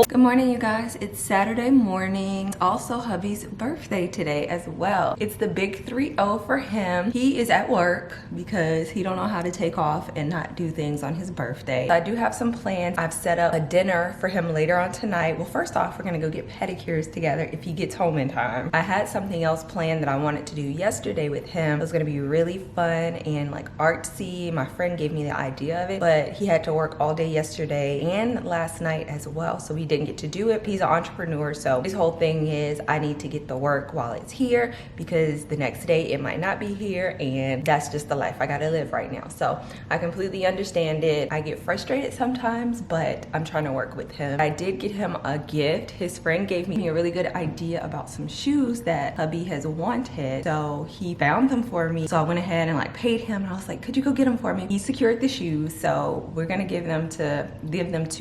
Good morning, you guys. It's Saturday morning. It's also hubby's birthday today as well. It's the big 3-0 for him. He is at work because he don't know how to take off and not do things on his birthday. I do have some plans. I've set up a dinner for him later on tonight. Well, first off, we're gonna go get pedicures together if he gets home in time. I had something else planned that I wanted to do yesterday with him. It was gonna be really fun and like artsy. My friend gave me the idea of it, but he had to work all day yesterday and last night as well, so we didn't get to do it. He's an entrepreneur, so his whole thing is I need to get the work while it's here because the next day it might not be here, and that's just the life I gotta live right now. So I completely understand it. I get frustrated sometimes, but I'm trying to work with him. I did get him a gift. His friend gave me a really good idea about some shoes that hubby has wanted, so he found them for me. So I went ahead and like paid him, and I was like, could you go get them for me? He secured the shoes, so we're gonna give them to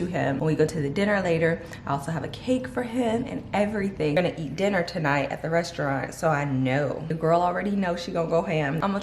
him when we go to the dinner later. I also have a cake for him and everything. We're gonna eat dinner tonight at the restaurant, so I know the girl already knows she gonna go ham. I'm gonna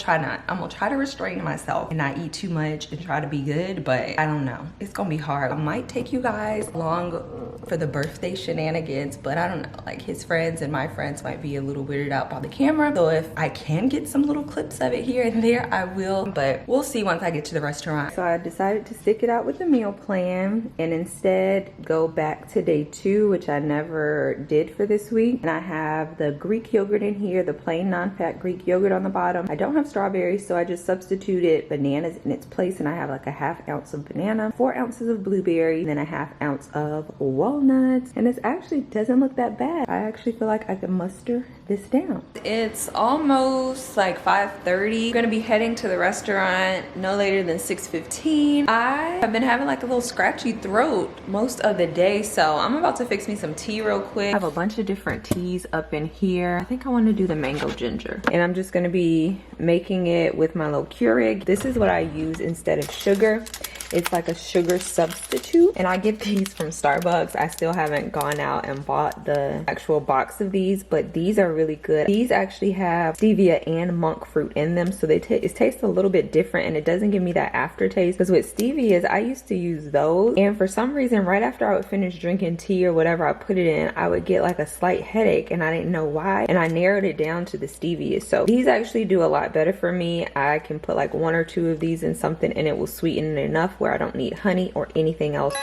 try to restrain myself and not eat too much and try to be good, but I don't know, it's gonna be hard. I might take you guys along for the birthday shenanigans, but I don't know, like his friends and my friends might be a little weirded out by the camera, so if I can get some little clips of it here and there, I will, but we'll see once I get to the restaurant. So I decided to stick it out with the meal plan and instead go back to day 2, which I never did for this week. And I have the Greek yogurt in here, the plain non-fat Greek yogurt on the bottom. I don't have strawberries, so I just substituted bananas in its place, and I have like a 1/2 ounce of banana, 4 ounces of blueberry, and then a 1/2 ounce of walnuts. And this actually doesn't look that bad. I actually feel like I can muster this down. It's almost like 5:30. We're gonna be heading to the restaurant no later than 6:15. I have been having like a little scratchy throat most of the day, so I'm about to fix me some tea real quick. I have a bunch of different teas up in here. I think I want to do the mango ginger, and I'm just gonna be making it with my little Keurig. This is what I use instead of sugar. It's like a sugar substitute, and I get these from Starbucks. I still haven't gone out and bought the actual box of these, but these are really good. These actually have stevia and monk fruit in them, so it tastes a little bit different, and it doesn't give me that aftertaste. Because with stevias, I used to use those, and for some reason, right after I would finish drinking tea or whatever I put it in, I would get like a slight headache, and I didn't know why, and I narrowed it down to the stevia. So these actually do a lot better for me. I can put like 1 or 2 of these in something, and it will sweeten it enough where I don't need honey or anything else.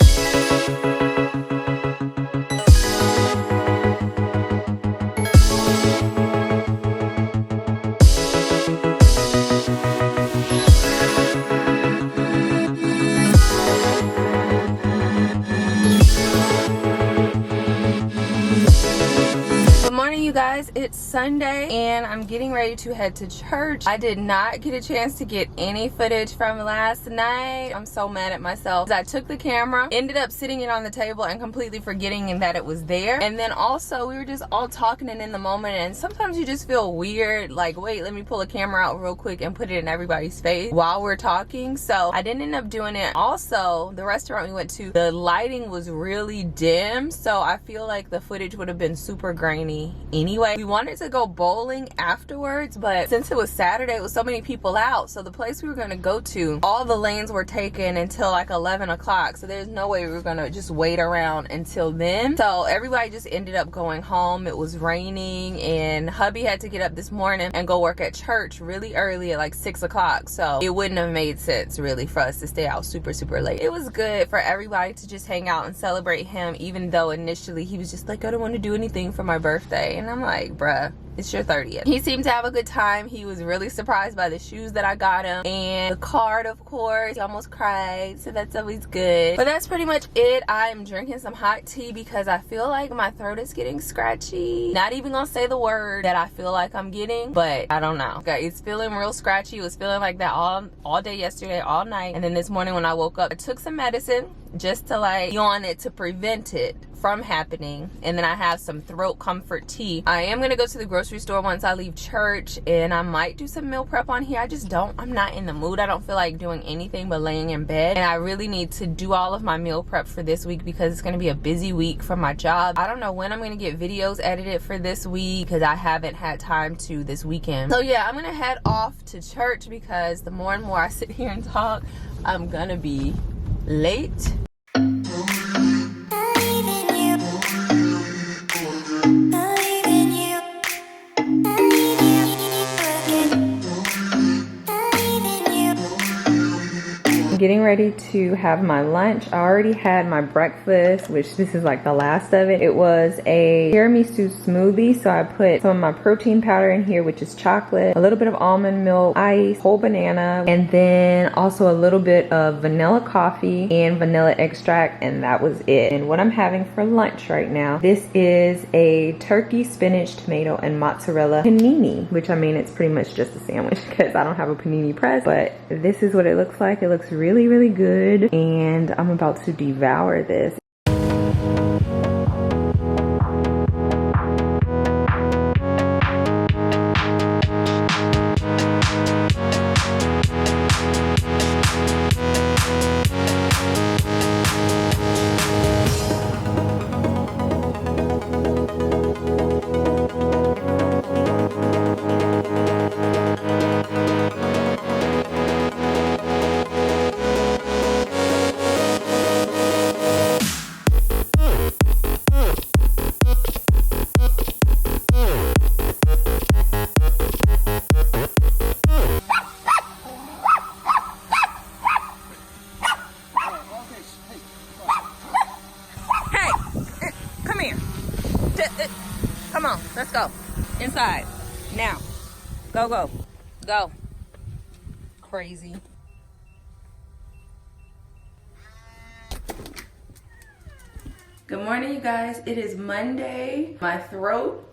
You guys, it's Sunday and I'm getting ready to head to church. I did not get a chance to get any footage from last night. I'm so mad at myself. I took the camera, ended up sitting it on the table and completely forgetting that it was there. And then also we were just all talking and in the moment, and sometimes you just feel weird, like, wait, let me pull a camera out real quick and put it in everybody's face while we're talking. So I didn't end up doing it. Also, the restaurant we went to, the lighting was really dim, so I feel like the footage would have been super grainy anyway. We wanted to go bowling afterwards, but since it was Saturday, it was so many people out, so the place we were gonna go to, all the lanes were taken until like 11 o'clock, so there's no way we were gonna just wait around until then. So everybody just ended up going home. It was raining, and hubby had to get up this morning and go work at church really early at like 6 o'clock, so it wouldn't have made sense really for us to stay out super late. It was good for everybody to just hang out and celebrate him, even though initially he was just like, I don't want to do anything for my birthday, and I'm like, bruh, it's your 30th. He seemed to have a good time. He was really surprised by the shoes that I got him and the card, of course. He almost cried, so that's always good. But that's pretty much it. I'm drinking some hot tea because I feel like my throat is getting scratchy. Not even gonna say the word that I feel like I'm getting, but I don't know. Okay, it's feeling real scratchy. It was feeling like that all day yesterday, all night. And then this morning when I woke up, I took some medicine just to like yawn it to prevent it from happening, and then I have some throat comfort tea. I am gonna go to the grocery store once I leave church, and I might do some meal prep on here. I'm not in the mood. I don't feel like doing anything but laying in bed, and I really need to do all of my meal prep for this week because it's gonna be a busy week for my job. I don't know when I'm gonna get videos edited for this week because I haven't had time to this weekend. So yeah, I'm gonna head off to church because the more and more I sit here and talk, I'm gonna be late. Leaving you ready to have my lunch. I already had my breakfast, which this is like the last of it. It was a tiramisu smoothie. So I put some of my protein powder in here, which is chocolate, a little bit of almond milk, ice, whole banana, and then also a little bit of vanilla coffee and vanilla extract, and that was it. And what I'm having for lunch right now, this is a turkey, spinach, tomato, and mozzarella panini, which I mean, it's pretty much just a sandwich because I don't have a panini press, but this is what it looks like. It looks really, really good, and I'm about to devour this. Come on, let's go. Inside. Now. Go, go. Go. Crazy. Good morning, you guys. It is Monday. My throat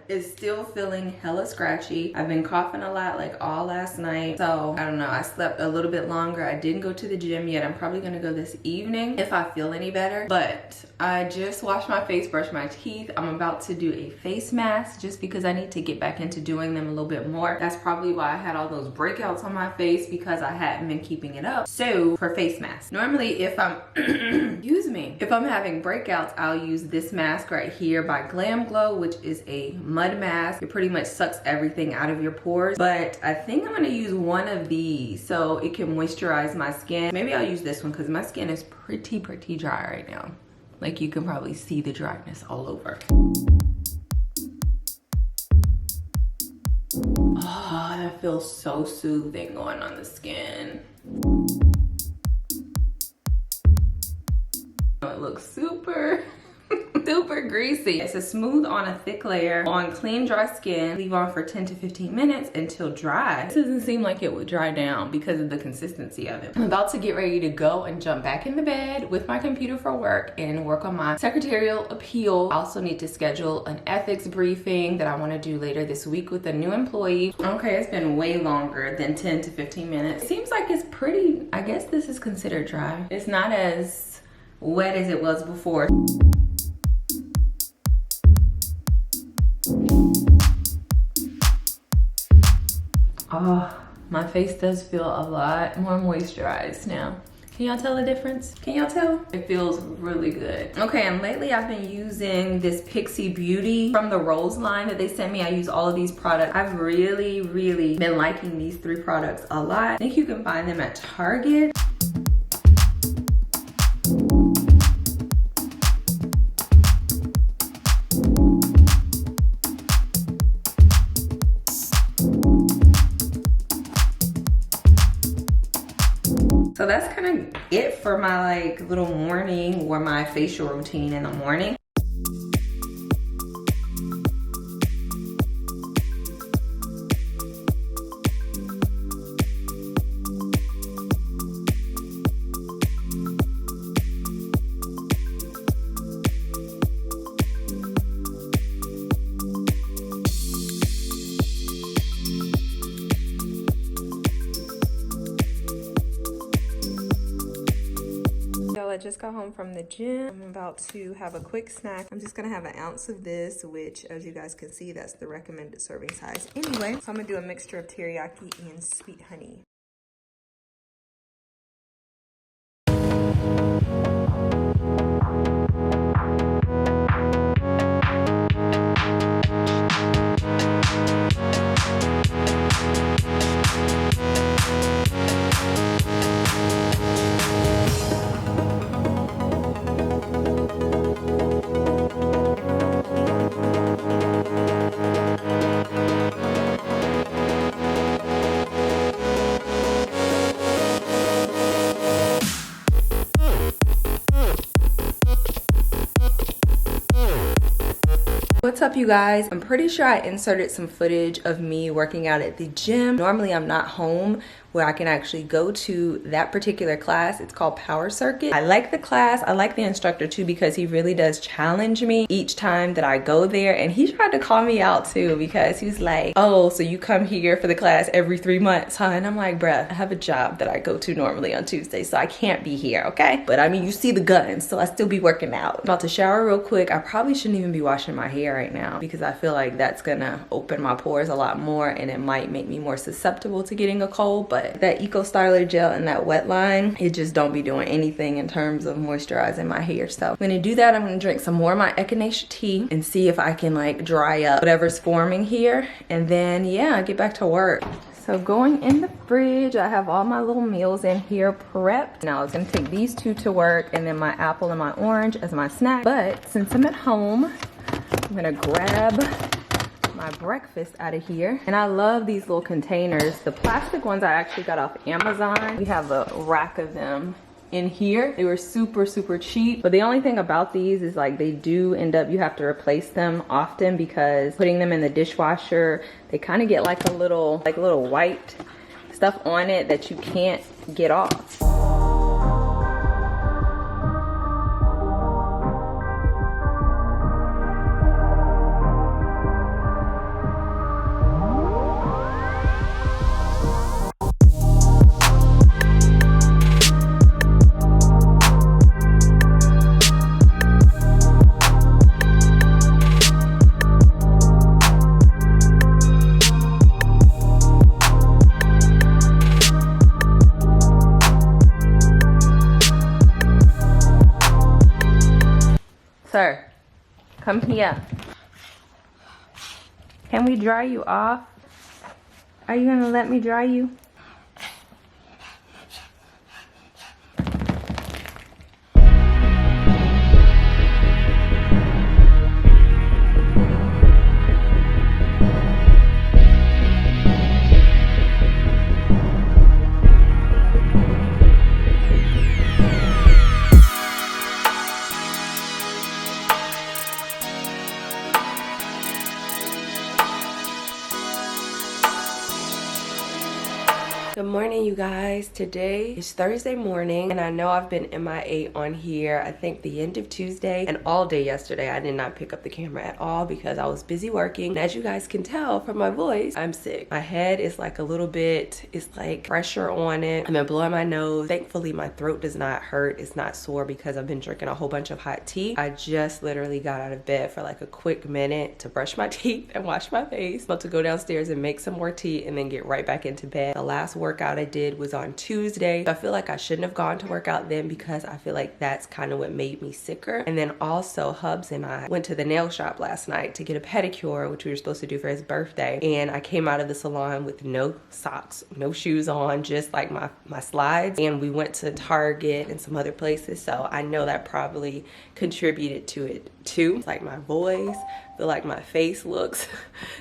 is still feeling hella scratchy. I've been coughing a lot like all last night. So I don't know, I slept a little bit longer. I didn't go to the gym yet. I'm probably gonna go this evening if I feel any better. But I just washed my face, brushed my teeth. I'm about to do a face mask just because I need to get back into doing them a little bit more. That's probably why I had all those breakouts on my face, because I hadn't been keeping it up. So for face mask, normally if I'm excuse me, if I'm having breakouts, I'll use this mask right here by Glam Glow, which is a mud mask. It pretty much sucks everything out of your pores, but I think I'm gonna use one of these so it can moisturize my skin. Maybe I'll use this one because my skin is pretty dry right now. Like, you can probably see the dryness all over. Oh, that feels so soothing going on the skin. It looks super greasy. It's a smooth on a thick layer on clean dry skin. Leave on for 10 to 15 minutes until dry. This doesn't seem like it would dry down because of the consistency of it. I'm about to get ready to go and jump back in the bed with my computer for work and work on my secretarial appeal. I also need to schedule an ethics briefing that I want to do later this week with a new employee. Okay, it's been way longer than 10 to 15 minutes. It seems like it's pretty, I guess this is considered dry. It's not as wet as it was before. Oh, my face does feel a lot more moisturized now. Can y'all tell the difference? Can y'all tell? It feels really good. Okay, and lately I've been using this Pixie Beauty from the Rose line that they sent me. I use all of these products. I've really been liking these 3 products a lot. I think you can find them at Target. So that's kind of it for my like little morning or my facial routine in the morning. I just got home from the gym. I'm about to have a quick snack. I'm just gonna have an ounce of this, which as you guys can see, that's the recommended serving size anyway. So I'm gonna do a mixture of teriyaki and sweet honey. What's up, you guys? I'm pretty sure I inserted some footage of me working out at the gym. Normally I'm not home where I can actually go to that particular class. It's called Power Circuit. I like the class. I like the instructor too because he really does challenge me each time that I go there. And he tried to call me out too because he's like, oh, so you come here for the class every 3 months, huh? And I'm like, bruh, I have a job that I go to normally on Tuesday, so I can't be here, okay? But I mean, you see the guns, so I still be working out. I'm about to shower real quick. I probably shouldn't even be washing my hair right now because I feel like that's gonna open my pores a lot more and it might make me more susceptible to getting a cold. But that Eco Styler gel and that wet line, it just don't be doing anything in terms of moisturizing my hair. So I'm gonna do that. I'm gonna drink some more of my echinacea tea and see if I can like dry up whatever's forming here, and then yeah, get back to work. So going in the fridge, I have all my little meals in here prepped. Now I was gonna take these two to work and then my apple and my orange as my snack. But since I'm at home, I'm gonna grab my breakfast out of here. And I love these little containers. The plastic ones I actually got off Amazon. We have a rack of them in here. They were super cheap, but the only thing about these is like they do end up, you have to replace them often because putting them in the dishwasher, they kind of get like a little white stuff on it that you can't get off. Sir, come here. Can we dry you off? Are you gonna let me dry you? Good morning, you guys. Today is Thursday morning and I know I've been MIA on here, I think the end of Tuesday and all day yesterday. I did not pick up the camera at all because I was busy working. And as you guys can tell from my voice, I'm sick. My head is like a little bit, it's like pressure on it. I've been blowing my nose. Thankfully my throat does not hurt. It's not sore because I've been drinking a whole bunch of hot tea. I just literally got out of bed for like a quick minute to brush my teeth and wash my face. I'm about to go downstairs and make some more tea and then get right back into bed. The last workout I did was on Tuesday. I feel like I shouldn't have gone to work out then because I feel like that's kind of what made me sicker. And then also Hubs and I went to the nail shop last night to get a pedicure, which we were supposed to do for his birthday. And I came out of the salon with no socks, no shoes on, just like my slides. And we went to Target and some other places. So I know that probably contributed to it too. Like my voice, I feel like my face looks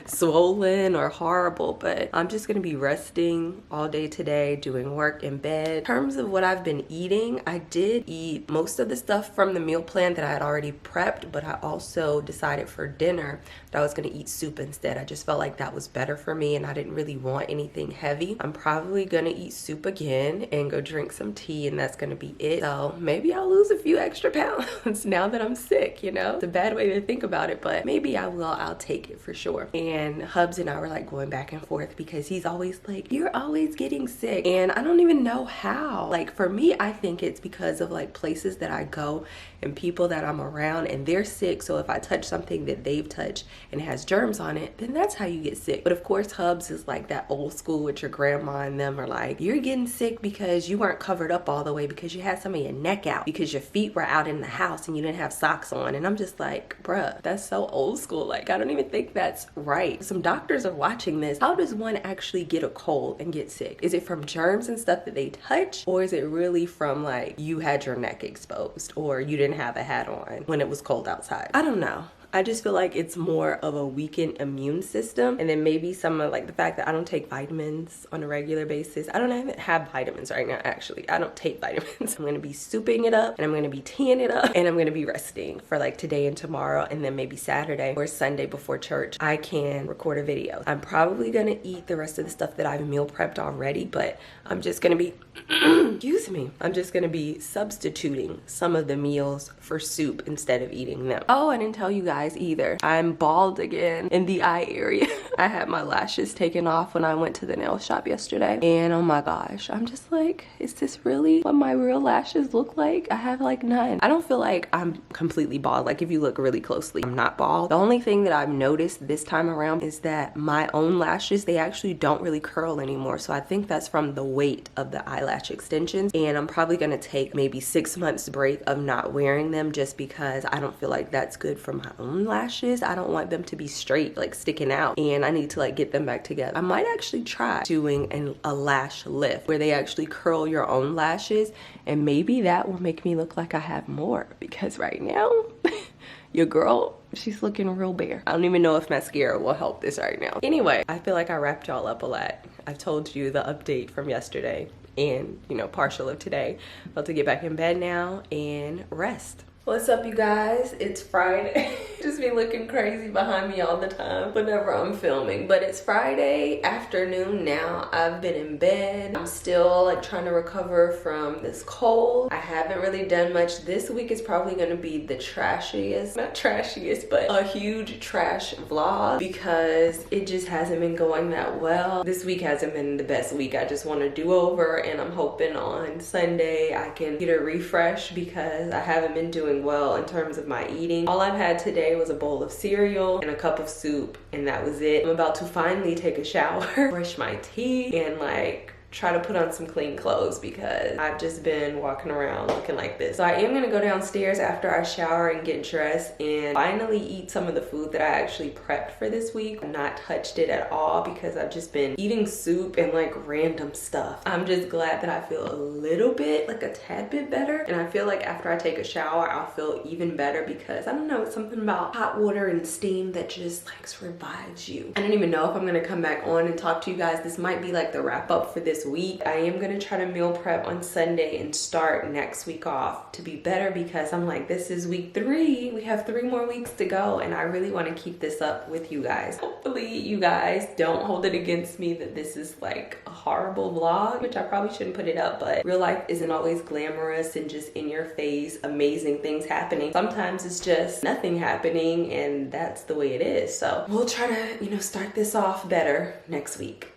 swollen or horrible, but I'm just gonna be resting all day today, doing work in bed. In terms of what I've been eating, I did eat most of the stuff from the meal plan that I had already prepped, but I also decided for dinner that I was gonna eat soup instead. I just felt like that was better for me and I didn't really want anything heavy. I'm probably gonna eat soup again and go drink some tea and that's gonna be it. So maybe I'll lose a few extra pounds now that I'm sick, you know? It's a bad way to think about it, but maybe I will. I'll take it for sure. And Hubs and I were like going back and forth because he's always like, you're always getting sick. And I don't even know how. Like for me, I think it's because of like places that I go and people that I'm around and they're sick. So if I touch something that they've touched and it has germs on it, then that's how you get sick. But of course, Hubs is like that old school with your grandma and them are like, you're getting sick because you weren't covered up all the way because you had some of your neck out because your feet were out in the house and you didn't have socks on. And I'm just like, bruh, that's so old school. Like, I don't even think that's right. Some doctors are watching this. How does one actually get a cold and get sick? Is it from germs and stuff that they touch? Or is it really from like you had your neck exposed or you didn't have a hat on when it was cold outside? I don't know. I just feel like it's more of a weakened immune system. And then maybe some of like the fact that I don't take vitamins on a regular basis. I don't even have vitamins right now, actually. I don't take vitamins. I'm gonna be souping it up and I'm gonna be teeing it up and I'm gonna be resting for like today and tomorrow, and then maybe Saturday or Sunday before church, I can record a video. I'm probably gonna eat the rest of the stuff that I've meal prepped already, but I'm just gonna be, excuse me, I'm just gonna be substituting some of the meals for soup instead of eating them. Oh, I didn't tell you guys either. I'm bald again in the eye area. I had my lashes taken off when I went to the nail shop yesterday, and oh my gosh, I'm just like, is this really what my real lashes look like? I have like none. I don't feel like I'm completely bald. Like if you look really closely, I'm not bald. The only thing that I've noticed this time around is that my own lashes, they actually don't really curl anymore. So I think that's from the weight of the eyelash extensions, and I'm probably gonna take maybe 6 months break of not wearing them just because I don't feel like that's good for my own lashes. I don't want them to be straight, like sticking out, and I need to like get them back together. I might actually try doing a lash lift where they actually curl your own lashes, and maybe that will make me look like I have more, because right now your girl, she's looking real bare. I don't even know if mascara will help this right now. Anyway, I feel like I wrapped y'all up a lot. I've told you the update from yesterday and, you know, partial of today. About to get back in bed now and rest. What's up, you guys? It's Friday. Just be looking crazy behind me all the time whenever I'm filming. But it's Friday afternoon now. I've been in bed. I'm still like trying to recover from this cold. I haven't really done much. This week is probably gonna be the trashiest, not trashiest, but a huge trash vlog because it just hasn't been going that well. This week hasn't been the best week. I just want to do over, and I'm hoping on Sunday I can get a refresh because I haven't been doing well in terms of my eating. All I've had today was a bowl of cereal and a cup of soup, and that was it. I'm about to finally take a shower, brush my teeth, and like try to put on some clean clothes because I've just been walking around looking like this. So I am gonna go downstairs after I shower and get dressed and finally eat some of the food that I actually prepped for this week. I've not touched it at all because I've just been eating soup and like random stuff. I'm just glad that I feel a little bit, like a tad bit better. And I feel like after I take a shower, I'll feel even better because I don't know, it's something about hot water and steam that just like revives you. I don't even know if I'm gonna come back on and talk to you guys. This might be like the wrap up for this week. I am gonna try to meal prep on Sunday and start next week off to be better because I'm like, this is week 3. We have 3 more weeks to go, and I really want to keep this up with you guys. Hopefully you guys don't hold it against me that this is like a horrible vlog, which I probably shouldn't put it up, but real life isn't always glamorous and just in your face amazing things happening. Sometimes it's just nothing happening, and that's the way it is. So we'll try to, you know, start this off better next week.